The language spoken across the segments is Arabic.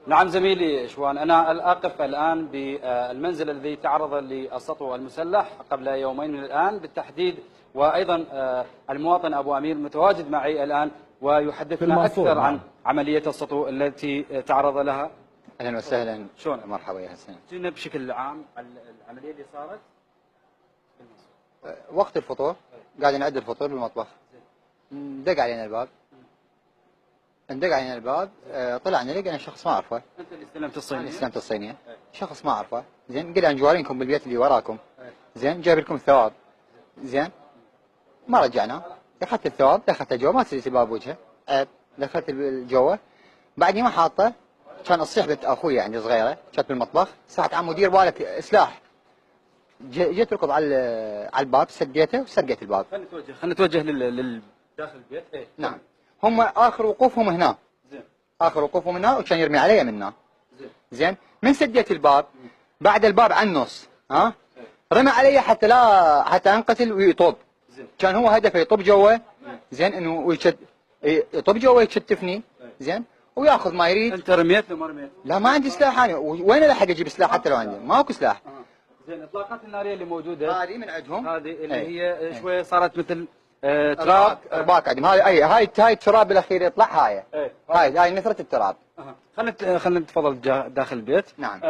نعم زميلي شوان، أنا أقف الآن بالمنزل الذي تعرض للسطو المسلح قبل يومين من الآن بالتحديد، وأيضا المواطن أبو أمير متواجد معي الآن ويحدثنا أكثر عن عملية السطو التي تعرض لها. أهلا وسهلا. شلون؟ مرحبا يا حسين. جينا بشكل عام العملية اللي صارت وقت الفطور قاعد نعد الفطور بالمطبخ، دق علينا الباب، طلعنا لقينا شخص ما اعرفه. انت اللي استلمت الصينيه؟ استلمت الصينيه. شخص ما اعرفه. زين قلنا نجوارينكم بالبيت اللي وراكم. زين جايب لكم الثواب. زين ما رجعنا، اخذت الثواب دخلت جوا، ما تسلي الباب وجهه، دخلت جوا. بعدني ما حاطه، كان تصيح بنت اخوي عندي صغيره كانت بالمطبخ، صاحت عم مدير بالك سلاح. جيت ركض على الباب، سديته وسرقت الباب. خلينا نتوجه داخل البيت. ايه نعم. هم اخر وقوفهم هنا. زين. اخر وقوفهم هنا وكان يرمي علي من هنا. زين من سديت الباب، بعد الباب على النص ها رمى علي حتى انقتل ويطب. زين. كان هو هدفه يطب جوا. زين انه يطب جوا يشتفني. زين وياخذ ما يريد. انت رميت له ما رميت؟ لا ما عندي سلاح انا، وين الحق اجيب سلاح حتى لو عندي؟ ماكو سلاح. زين الاطلاقات الناريه اللي موجوده هذه من عندهم، هذه اللي هي شويه صارت مثل تراب رباك عندهم. هاي التراب الاخير يطلع هاي. هاي نثره التراب. خلينا نتفضل داخل البيت. نعم.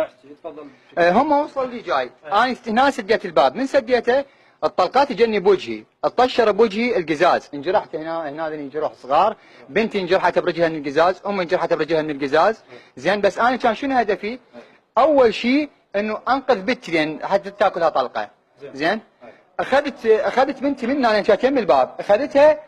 تفضل. هم وصلوا لي جاي، انا هنا سديت الباب، من سديته الطلقات جني بوجهي، الطشر بوجهي القزاز، انجرحت هنا ذني جروح صغار، بنتي انجرحت برجلها من القزاز، امي انجرحت برجلها من القزاز. زين بس انا كان شنو هدفي؟ اول شيء انه انقذ بنتي لان حتى تاكلها طلقه. زين اخذت بنتي منها لان كانت يم الباب، اخذتها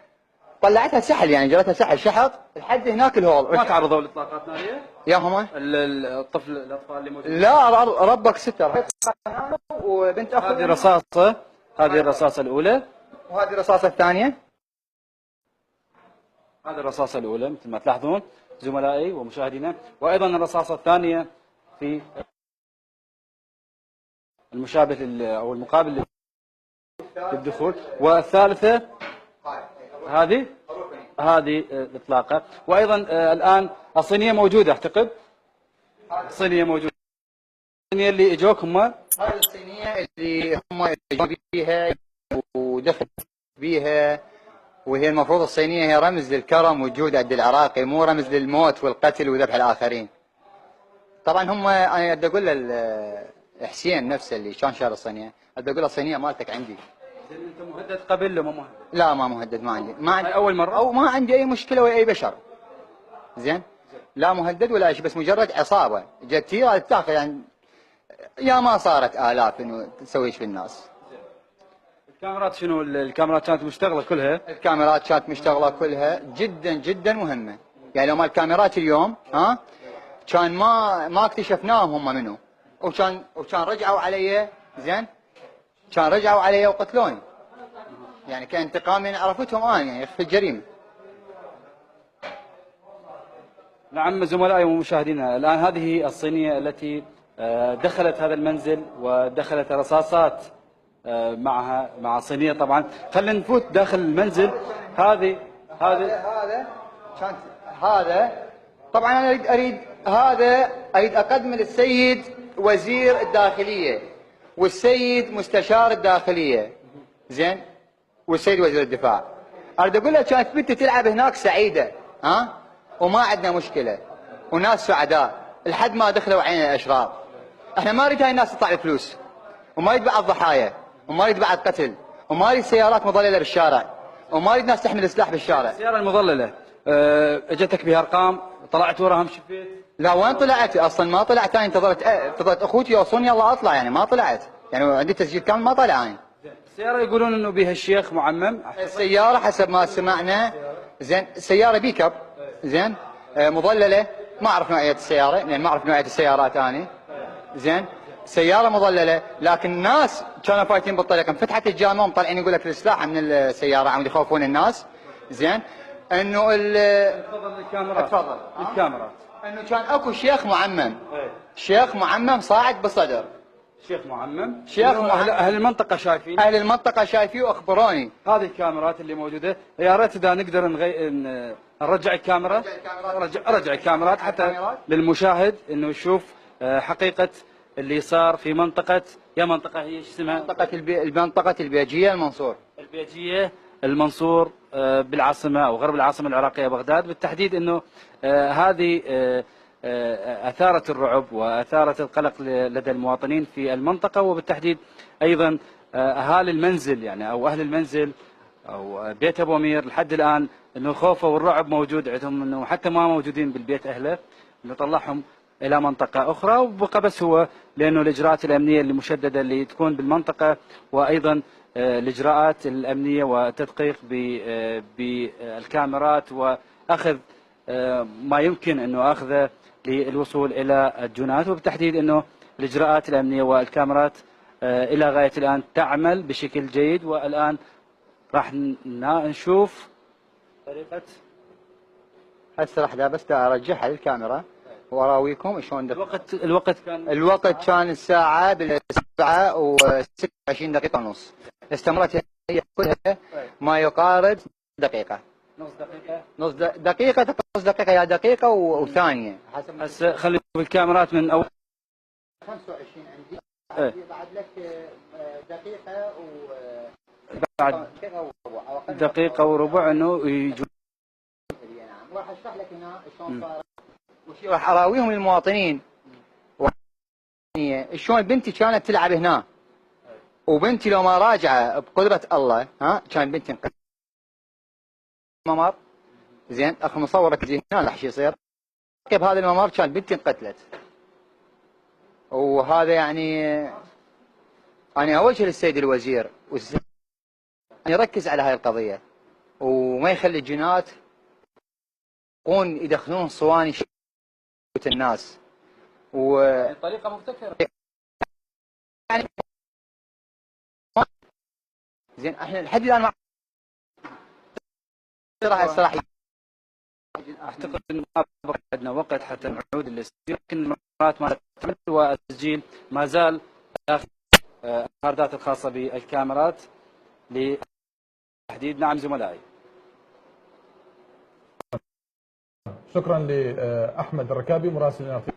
طلعتها سحل، يعني جرتها سحل شحط لحد هناك الهول. ما تعرضوا لاطلاقات ناريه؟ يا هم الاطفال اللي موجودين؟ لا ربك ستر. وبنت اخوي هذه رصاصه، هذه الرصاصه الاولى، وهذه الرصاصه الثانيه. هذه الرصاصه الاولى مثل ما تلاحظون زملائي ومشاهدينا، وايضا الرصاصه الثانيه في المشابه او المقابل للدخول، والثالثه هذه الاطلاقه، وايضا الان الصينيه موجوده اعتقد. الصينيه موجوده، الصينيه اللي اجوك هم. هاي الصينيه اللي هم اجوا بيها ودخل بيها، وهي المفروض الصينيه هي رمز للكرم والجود عند العراقي، مو رمز للموت والقتل وذبح الاخرين. طبعا هم انا بدي اقول حسين نفسه اللي كان شاري الصينيه، بدي اقول له الصينيه مالتك عندي. انت مهدد قبل ولا مو مهدد؟ لا ما مهدد، ما عندي اول مره او ما عندي اي مشكله ويا اي بشر. زين لا مهدد ولا شيء، بس مجرد عصابه جت تاخذ، يعني يا ما صارت الاف انه تسوي ايش في الناس. الكاميرات شنو؟ الكاميرات كانت مشتغله كلها؟ الكاميرات كانت مشتغله كلها، جدا جدا مهمه. يعني لو ما الكاميرات اليوم كان ما اكتشفناهم هم منو، وكان رجعوا علي. زين كان رجعوا علي وقتلوني، يعني كانتقام من عرفتهم انا، يعني في الجريمه. نعم زملائي ومشاهدينا، الان هذه الصينيه التي دخلت هذا المنزل ودخلت رصاصات معها مع صينيه. طبعا خلينا نفوت داخل المنزل. هذا طبعا انا اريد اقدم للسيد وزير الداخليه والسيد مستشار الداخليه. زين والسيد وزير الدفاع، اريد اقول له كانت بنتي تلعب هناك سعيده وما عندنا مشكله وناس سعداء لحد ما دخلوا علينا الاشرار. احنا ما نريد هاي الناس تطلع الفلوس، وما نريد بعد ضحايا، وما نريد بعد قتل، وما نريد سيارات مضلله بالشارع، وما نريد ناس تحمل سلاح بالشارع. السياره المضلله اجتك بها ارقام، طلعت وراهم شفيت؟ لا وين طلعت؟ اصلا ما طلعت انا، انتظرت اخوتي يوصلون يلا اطلع، يعني ما طلعت، يعني عندي تسجيل كامل ما طلع انا. السياره يقولون انه بها الشيخ معمم. السياره حسب ما سمعنا، زين سياره بيك اب، زين مضلله، ما اعرف نوعيه السياره، يعني ما اعرف نوعيه السيارات انا. زين سياره مضلله، لكن الناس كانوا فايتين بالطريق، انفتحت الجامعه ومطلعين يقول لك السلاح من السياره، عم يخوفون الناس. زين انه تفضل الكاميرات. تفضل الكاميرات. انه كان اكو شيخ معمم، شيخ معمم صاعد بالصدر. شيخ معمم، شيخ إنه معمم. أهل المنطقة شايفين. اهل المنطقه شايفيه واخبروني. هذه الكاميرات اللي موجوده، يا ريت اذا نقدر نرجع الكاميرا، رجع الكاميرات حتى للمشاهد انه يشوف حقيقه اللي صار في منطقه، يا منطقه هي ايش اسمها؟ منطقه البيجيه المنصور. البيجيه المنصور بالعاصمه او غرب العاصمه العراقيه بغداد بالتحديد. انه هذه اثارت الرعب واثارت القلق لدى المواطنين في المنطقه، وبالتحديد ايضا اهالي المنزل يعني او اهل المنزل او بيت ابو امير لحد الان انه الخوف والرعب موجود عندهم، انه حتى ما موجودين بالبيت اهله، انه طلعهم الى منطقه اخرى، وبقى بس هو لانه الاجراءات الامنيه المشدده اللي تكون بالمنطقه، وايضا الاجراءات الامنيه والتدقيق بالكاميرات واخذ ما يمكن انه اخذه للوصول الى الجنات، وبالتحديد انه الاجراءات الامنيه والكاميرات الى غايه الان تعمل بشكل جيد. والان راح نشوف طريقه هسه راح بس ارجعها للكاميرا واراويكم شلون الوقت كان الساعه 7:26 دقيقه ونص. استمرت هي كلها ما يقارب دقيقه، نص دقيقه يا دقيقه وثانيه حسب. هسه خلينا نشوف الكاميرات من اول 25 عندي. بعد لك بعد دقيقه وربع انه يجوا. راح اشرح لك هنا شلون صار، راح اراويهم للمواطنين شلون بنتي كانت تلعب هنا، وبنتي لو ما راجعه بقدره الله كان بنتي انقتلت. الممر زين اخ مصورك هنا راح يصير بهذا الممر كان بنتي انقتلت. وهذا يعني انا اوجه للسيد الوزير ان يركز على هاي القضيه وما يخلي الجنات يدخلون صواني الناس طريقه مبتكره يعني. زين احنا لحد الان ما الصراحه اعتقد انه ما بقى عندنا وقت حتى نعود للاستديو، لكن المرات ما تعمل والتسجيل ما زال داخل الهاردات الخاصه بالكاميرات لتحديد. نعم زملائي. شكرا لأحمد الركابي مراسلنا في